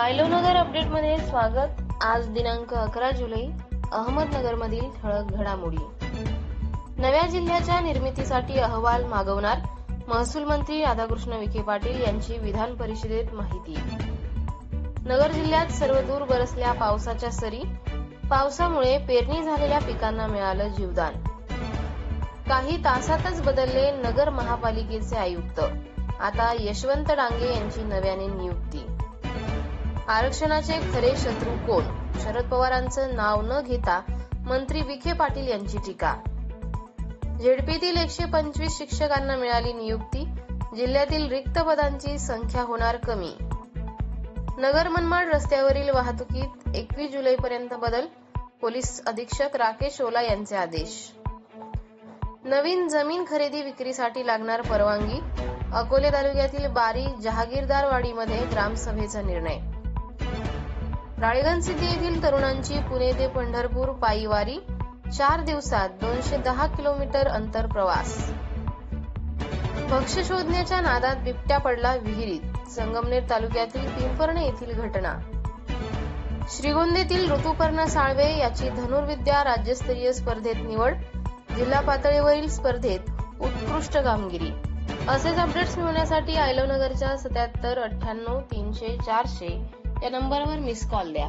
आयलोनगर अपडेटमध्ये स्वागत। आज दिनांक 11 जुलै। अहमदनगरमधील ठळक घडामोडी। नव्या जिल्ह्याच्या निर्मितीसाठी अहवाल मागवणार, महसूल मंत्री राधाकृष्ण विखे पाटील यांची विधान परिषदेत माहिती। नगर जिल्ह्यात सर्वदूर बरसल्या पावसाच्या सरी, पावसामुळे पेरणी झालेल्या पिकांना मिळालं जीवदान। काही तासातच बदलले नगर महापालिकेचे आयुक्त, आता यशवंत डांगे यांची नव्याने नियुक्ती। आरक्षणाचे खरे शत्रू कोण? शरद पवारांचं नाव न घेता मंत्री विखे पाटील यांची टीका। झेडपीतील 125 शिक्षकांना मिळाली नियुक्ती, जिल्ह्यातील रिक्त पदांची संख्या होणार कमी। नगर मनमाड रस्त्यावरील वाहतुकीत 21 जुलैपर्यंत बदल, पोलीस अधीक्षक राकेश ओला यांचे आदेश। नवीन जमीन खरेदी विक्रीसाठी लागणार परवानगी, अकोले तालुक्यातील बारी जहागीरदारवाडीमध्ये ग्रामसभेचा निर्णय। राळेगण सिद्धी येथील तरुणांची पुणे ते पंढरपूर पायी वारी, 4 दिवसात 210 किलोमीटर अंतर प्रवास। भक्ष्य शोधण्याच्या नादात बिबट्या पडला विहिरीत, संगमनेर तालुक्यातील पिंपर्णे येथील घटना। श्रीगोंद्यातील ऋतुपर्ण साळवे याची धनुर्विद्या राज्यस्तरीय स्पर्धेत निवड, जिल्हा पातळीवरील स्पर्धेत उत्कृष्ट कामगिरी। असेच अपडेट्स मिळवण्यासाठी आयलोनगरच्या 77 98 300 400 या नंबरवर मिस कॉल द्या।